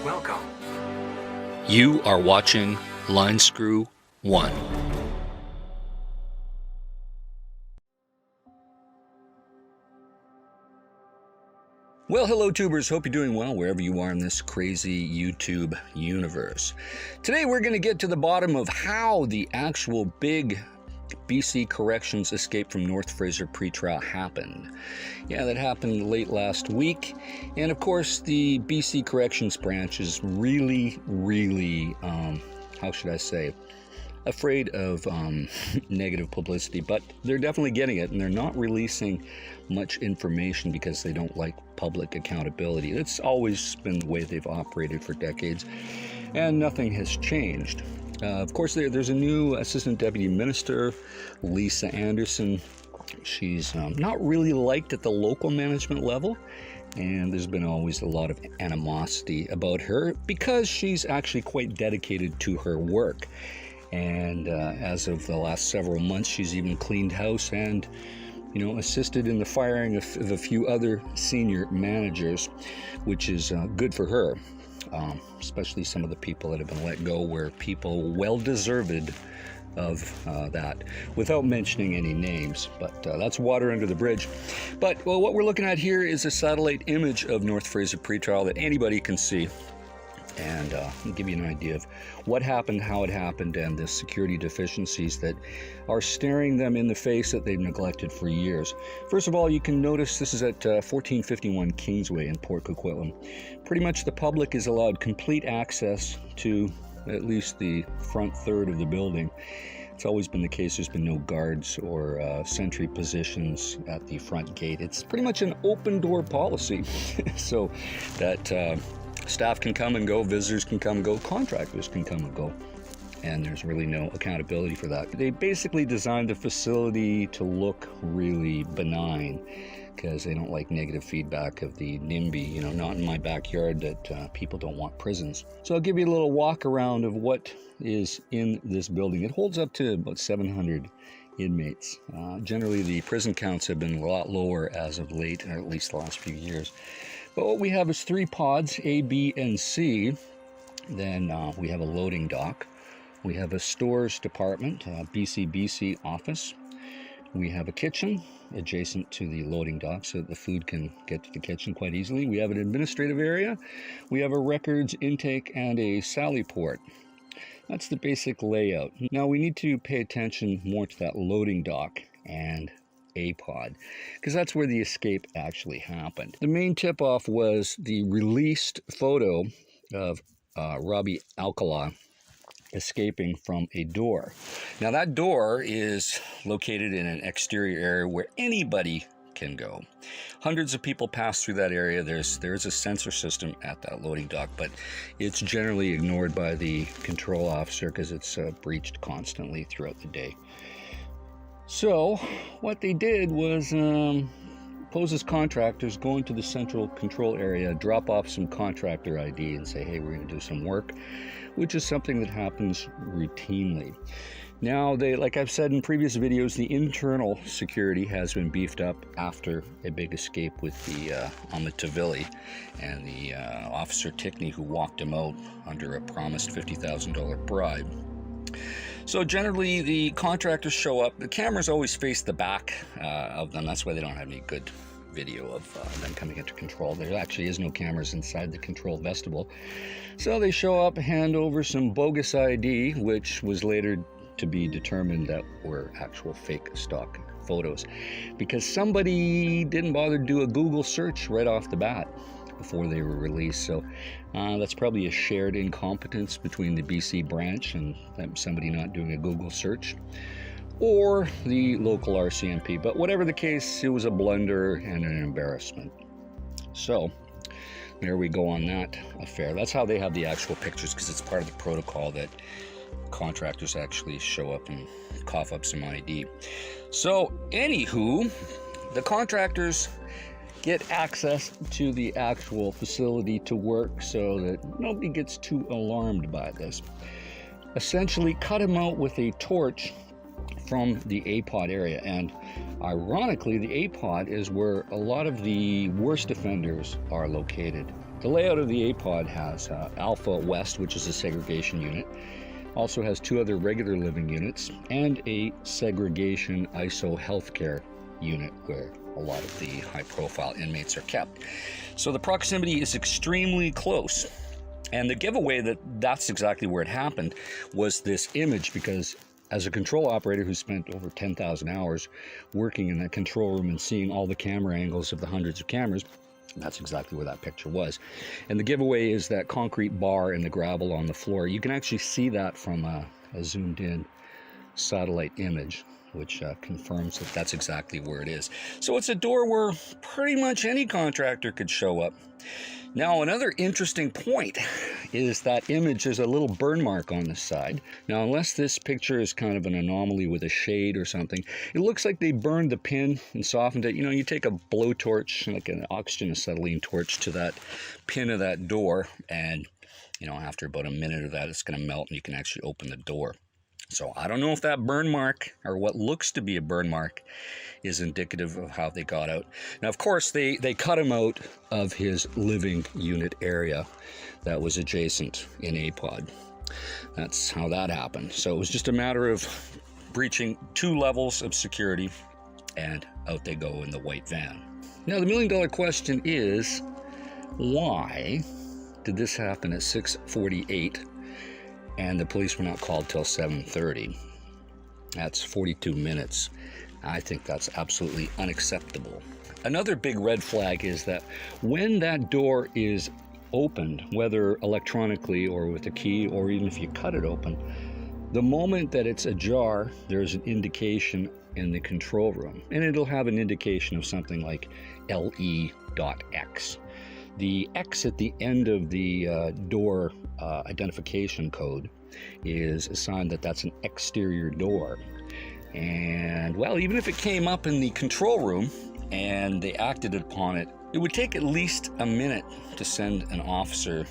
Welcome. You are watching Line Screw 1. Well, hello tubers, hope you're doing well wherever you are in this crazy YouTube universe. Today we're going to get to the bottom of how the actual big BC Corrections escape from North Fraser Pretrial happened. Yeah, that happened late last week, and of course the BC Corrections branch is really, how should I say, afraid of negative publicity, but they're definitely getting it, and they're not releasing much information because they don't like public accountability. That's always been the way they've operated for decades, and nothing has changed. Of course, there's a new Assistant Deputy Minister, Lisa Anderson. She's not really liked at the local management level, and there's been always a lot of animosity about her because she's actually quite dedicated to her work. And as of the last several months, she's even cleaned house and, assisted in the firing of a few other senior managers, which is good for her. Especially some of the people that have been let go were people well deserved of that, without mentioning any names, but that's water under the bridge. But what we're looking at here is a satellite image of North Fraser Pretrial that anybody can see, and I'll give you an idea of what happened, how it happened, and the security deficiencies that are staring them in the face that they've neglected for years. First of all, you can notice this is at 1451 Kingsway in Port Coquitlam. Pretty much the public is allowed complete access to at least the front third of the building. It's always been the case. There's been no guards or sentry positions at the front gate. It's pretty much an open door policy so that staff can come and go, visitors can come and go, contractors can come and go, and there's really no accountability for that. They basically designed the facility to look really benign because they don't like negative feedback of the NIMBY, not in my backyard, that people don't want prisons. So I'll give you a little walk around of what is in this building. It holds up to about 700 inmates. Generally, the prison counts have been a lot lower as of late, or at least the last few years. But what we have is 3 pods, A, B, and C. Then we have a loading dock. We have a stores department, BC office. We have a kitchen adjacent to the loading dock so that the food can get to the kitchen quite easily. We have an administrative area. We have a records intake and a sally port. That's the basic layout. Now we need to pay attention more to that loading dock and A pod, because that's where the escape actually happened. The main tip-off was the released photo of Robbie Alcala escaping from a door. Now that door is located in an exterior area where anybody can go. Hundreds of people pass through that area. There is a sensor system at that loading dock, but it's generally ignored by the control officer because it's breached constantly throughout the day. So what they did was pose as contractors, go into the central control area, drop off some contractor ID and say, hey, we're going to do some work, which is something that happens routinely. Now, like I've said in previous videos, the internal security has been beefed up after a big escape with the Amityville and the Officer Tickney who walked him out under a promised $50,000 bribe. So generally, the contractors show up. The cameras always face the back of them. That's why they don't have any good video of them coming into control. There actually is no cameras inside the control vestibule. So they show up, hand over some bogus ID, which was later to be determined that were actual fake stock photos, because somebody didn't bother to do a Google search right off the bat before they were released. So that's probably a shared incompetence between the BC branch and somebody not doing a Google search, or the local RCMP. But whatever the case, it was a blunder and an embarrassment. So there we go on that affair. That's how they have the actual pictures, because it's part of the protocol that contractors actually show up and cough up some ID. So anywho, the contractors get access to the actual facility to work so that nobody gets too alarmed by this. Essentially cut him out with a torch from the A-pod area, and ironically the A-pod is where a lot of the worst offenders are located The layout of the A-pod has Alpha West, which is a segregation unit, also has 2 other regular living units, and a segregation ISO healthcare unit where a lot of the high-profile inmates are kept. So the proximity is extremely close. And the giveaway that that's exactly where it happened was this image, because as a control operator who spent over 10,000 hours working in that control room and seeing all the camera angles of the hundreds of cameras, that's exactly where that picture was. And the giveaway is that concrete bar and the gravel on the floor. You can actually see that from a zoomed in satellite image, which confirms that that's exactly where it is. So it's a door where pretty much any contractor could show up. Now, another interesting point is that image, there's a little burn mark on the side. Now, unless this picture is kind of an anomaly with a shade or something, it looks like they burned the pin and softened it. You know, you take a blowtorch, like an oxygen acetylene torch, to that pin of that door, and, you know, after about a minute of that, it's going to melt and you can actually open the door. So I don't know if that burn mark, or what looks to be a burn mark, is indicative of how they got out. Now, of course, they cut him out of his living unit area that was adjacent in A-pod. That's how that happened. So it was just a matter of breaching 2 levels of security, and out they go in the white van. Now, the million-dollar question is, why did this happen at 6:48? And the police were not called till 7:30. That's 42 minutes. I think that's absolutely unacceptable. Another big red flag is that when that door is opened, whether electronically or with a key, or even if you cut it open, the moment that it's ajar, there's an indication in the control room, and it'll have an indication of something like LE.X. The X at the end of the door identification code is a sign that that's an exterior door. And, well, even if it came up in the control room and they acted upon it, it would take at least a minute to send an officer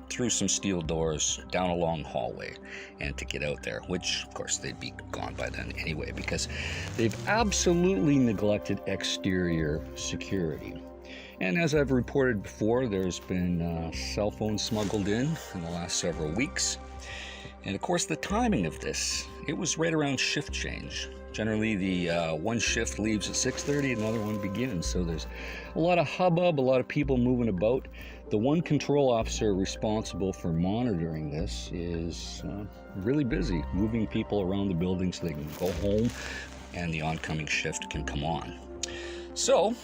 through some steel doors, down a long hallway, and to get out there, which, of course, they'd be gone by then anyway, because they've absolutely neglected exterior security. And as I've reported before, there's been cell phones smuggled in the last several weeks. And of course, the timing of this, it was right around shift change. Generally, the one shift leaves at 6:30, another one begins. So there's a lot of hubbub, a lot of people moving about. The one control officer responsible for monitoring this is really busy, moving people around the building so they can go home and the oncoming shift can come on. So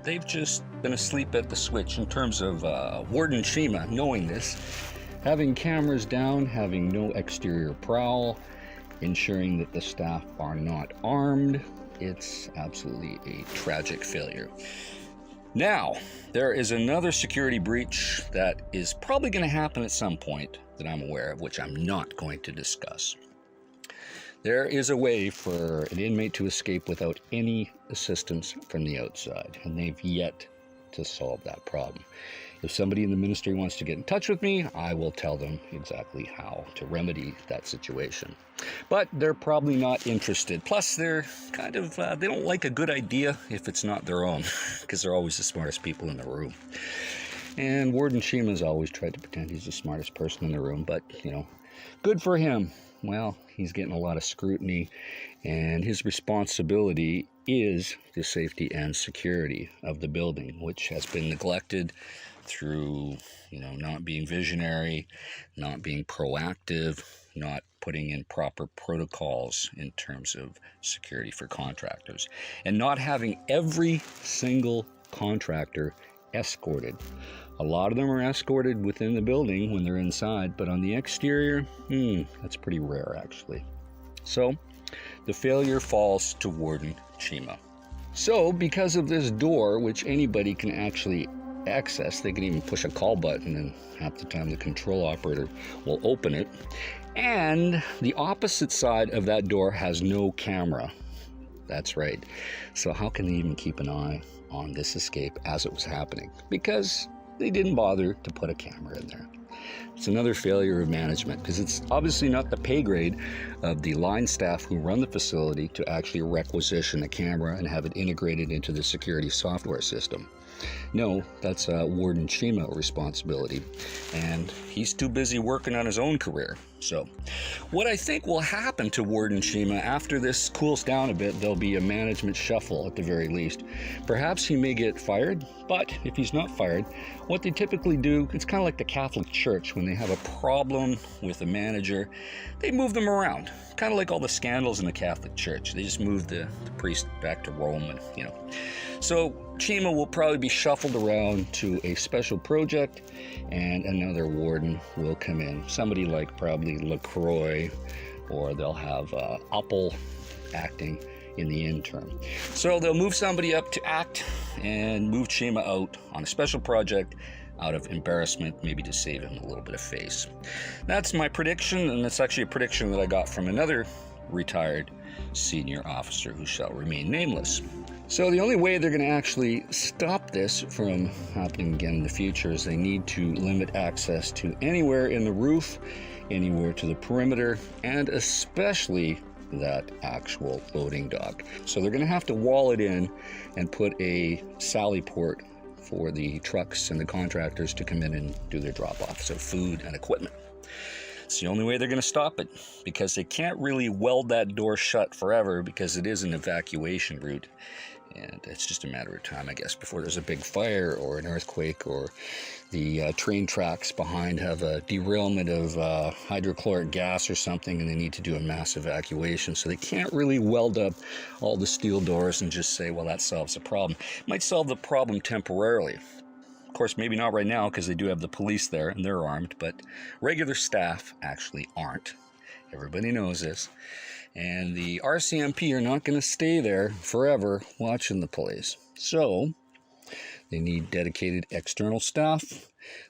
they've just been asleep at the switch in terms of Warden Chima knowing this, having cameras down, having no exterior prowl, ensuring that the staff are not armed. It's absolutely a tragic failure. Now, there is another security breach that is probably going to happen at some point that I'm aware of, which I'm not going to discuss. There is a way for an inmate to escape without any assistance from the outside, and they've yet to solve that problem. If somebody in the ministry wants to get in touch with me, I will tell them exactly how to remedy that situation. But they're probably not interested. Plus, they're kind of, they don't like a good idea if it's not their own, because they're always the smartest people in the room. And Warden Chima's always tried to pretend he's the smartest person in the room, but, you know, good for him. Well, he's getting a lot of scrutiny, and his responsibility is the safety and security of the building, which has been neglected through, you know, not being visionary, not being proactive, not putting in proper protocols in terms of security for contractors, and not having every single contractor escorted. A lot of them are escorted within the building when they're inside, but on the exterior, that's pretty rare, actually. So the failure falls to Warden Chima. So because of this door, which anybody can actually access, they can even push a call button and half the time the control operator will open it, and the opposite side of that door has no camera. That's right. So how can they even keep an eye on this escape as it was happening? Because they didn't bother to put a camera in there. It's another failure of management, because it's obviously not the pay grade of the line staff who run the facility to actually requisition a camera and have it integrated into the security software system. No, that's Warden Chima responsibility, and he's too busy working on his own career. So what I think will happen to Warden Chima after this cools down a bit, there'll be a management shuffle at the very least. Perhaps he may get fired, but if he's not fired, what they typically do, it's kind of like the Catholic Church. When they have a problem with a manager, they move them around. Kind of like all the scandals in the Catholic Church. They just move the priest back to Rome, and So Chima will probably be shuffled around to a special project, and another warden will come in. Somebody like probably LaCroix, or they'll have Uppel acting in the interim. So they'll move somebody up to act and move Chima out on a special project out of embarrassment, maybe to save him a little bit of face. That's my prediction, and it's actually a prediction that I got from another retired senior officer who shall remain nameless. So the only way they're going to actually stop this from happening again in the future is they need to limit access to anywhere in the roof, anywhere to the perimeter, and especially that actual loading dock. So they're going to have to wall it in and put a sally port for the trucks and the contractors to come in and do their drop-off, so food and equipment. It's the only way they're going to stop it, because they can't really weld that door shut forever, because it is an evacuation route. And it's just a matter of time, I guess, before there's a big fire or an earthquake, or the train tracks behind have a derailment of hydrochloric gas or something, and they need to do a mass evacuation. So they can't really weld up all the steel doors and just say, well, that solves the problem. It might solve the problem temporarily. Of course, maybe not right now, because they do have the police there and they're armed, but regular staff actually aren't. Everybody knows this. And the RCMP are not going to stay there forever watching the place. So they need dedicated external staff.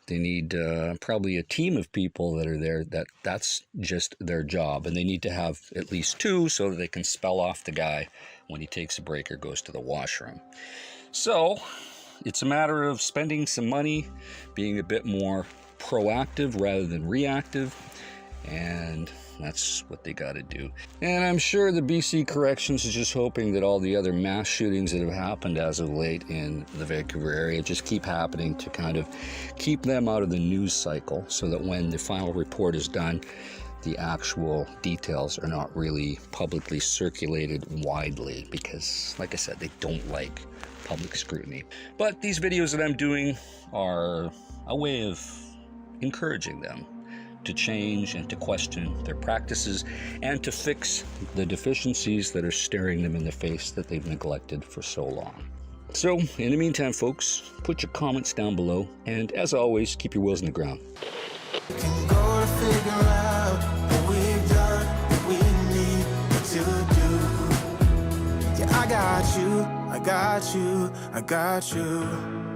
They need probably a team of people that are there that's just their job. And they need to have at least two so that they can spell off the guy when he takes a break or goes to the washroom. So it's a matter of spending some money, being a bit more proactive rather than reactive, and that's what they got to do. And I'm sure the BC Corrections is just hoping that all the other mass shootings that have happened as of late in the Vancouver area just keep happening to kind of keep them out of the news cycle, so that when the final report is done, the actual details are not really publicly circulated widely, because, like I said, they don't like public scrutiny. But these videos that I'm doing are a way of encouraging them to change and to question their practices and to fix the deficiencies that are staring them in the face that they've neglected for so long. So, in the meantime, folks, put your comments down below, and as always, keep your wheels in the ground. I got you.